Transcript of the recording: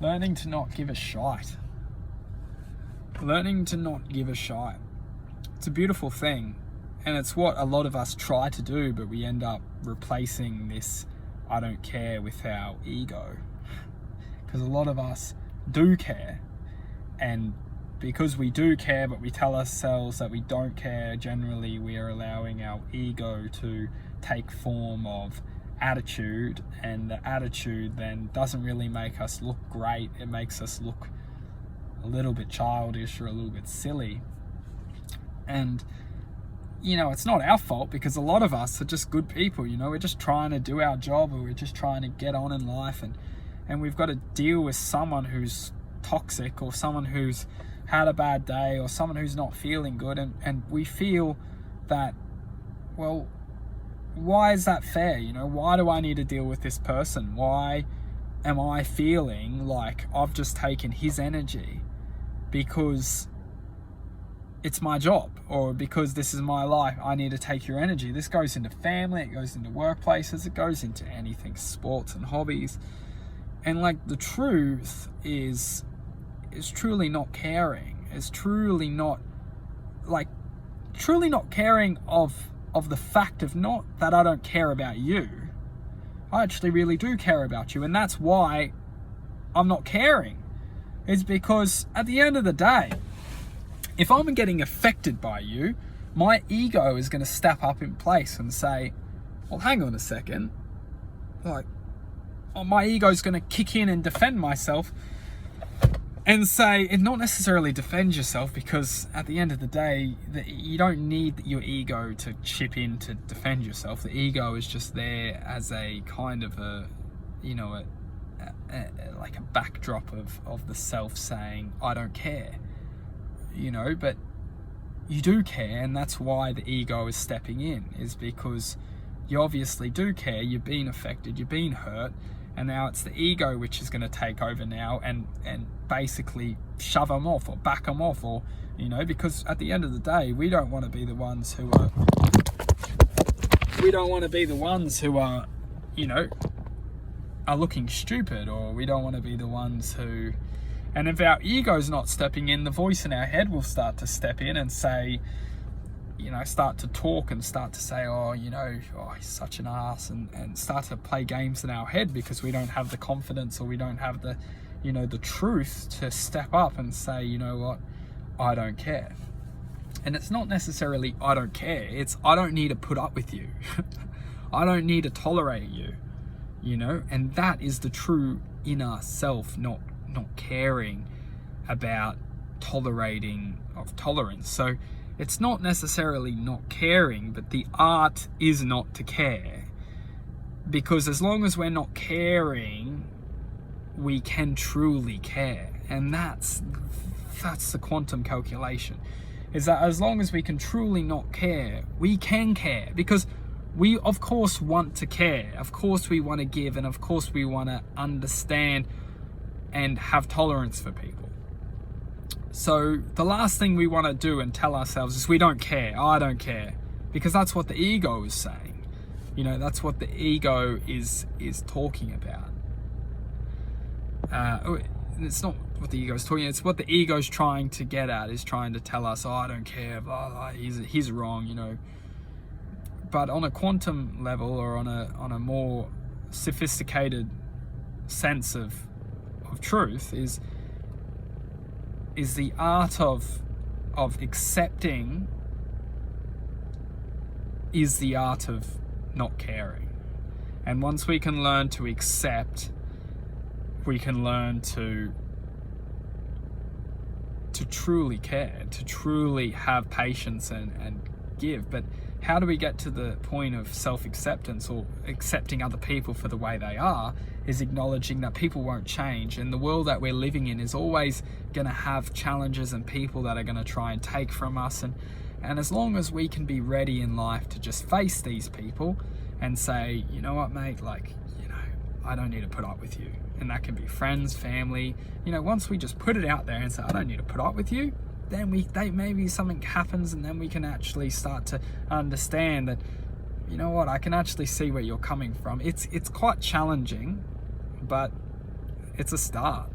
learning to not give a shite. Learning to not give a shite. It's a beautiful thing, and it's what a lot of us try to do, but we end up replacing this I don't care with our ego. Because a lot of us do care, and because we do care but we tell ourselves that we don't care, generally we are allowing our ego to take form of attitude, and the attitude then doesn't really make us look great. It makes us look a little bit childish or a little bit silly. And it's not our fault, because a lot of us are just good people. We're just trying to do our job, or we're just trying to get on in life, and we've got to deal with someone who's toxic, or someone who's had a bad day, or someone who's not feeling good, and we feel that, well, why is that fair? Why do I need to deal with this person? Why am I feeling like I've just taken his energy because it's my job, or because this is my life, I need to take your energy? This goes into family, it goes into workplaces, it goes into anything, sports and hobbies. And the truth is truly not caring. It's truly not caring of the fact of not that I don't care about you. I actually really do care about you, and that's why I'm not caring. It's because at the end of the day, if I'm getting affected by you, my ego is going to step up in place and say, well, hang on a second. My ego is going to kick in and defend myself and say, and not necessarily defend yourself, because at the end of the day, you don't need your ego to chip in to defend yourself. The ego is just there as a kind of a backdrop of the self saying, I don't care. But you do care, and that's why the ego is stepping in, is because you obviously do care. You've been affected, you've been hurt, and now it's the ego which is going to take over now and basically shove them off or back them off, or because at the end of the day, we don't want to be the ones who are looking stupid, or we don't want to be the ones who. And if our ego's not stepping in, the voice in our head will start to step in and say, start to talk and start to say, he's such an ass, and start to play games in our head, because we don't have the confidence, or we don't have the, the truth to step up and say, you know what, I don't care. And it's not necessarily I don't care, it's I don't need to put up with you. I don't need to tolerate you, and that is the true inner self, not caring about tolerating of tolerance. So it's not necessarily not caring, but the art is not to care, because as long as we're not caring, we can truly care. And that's the quantum calculation, is that as long as we can truly not care, we can care, because we of course want to care, of course we want to give, and of course we want to understand and have tolerance for people. So the last thing we want to do and tell ourselves is we don't care, I don't care, because that's what the ego is saying. That's what the ego is talking about. It's not what the ego is talking, it's what the ego is trying to get at, is trying to tell us, I don't care, blah, blah, he's wrong, But on a quantum level, or on a more sophisticated sense of truth, is the art of accepting, is the art of not caring. And once we can learn to accept, we can learn to truly care, to truly have patience and give. But how do we get to the point of self-acceptance, or accepting other people for the way they are, is acknowledging that people won't change, and the world that we're living in is always going to have challenges and people that are going to try and take from us, and as long as we can be ready in life to just face these people and say, you know what, mate, I don't need to put up with you. And that can be friends, family. Once we just put it out there and say, I don't need to put up with you, then maybe something happens, and then we can actually start to understand that, you know what, I can actually see where you're coming from. It's quite challenging, but it's a start.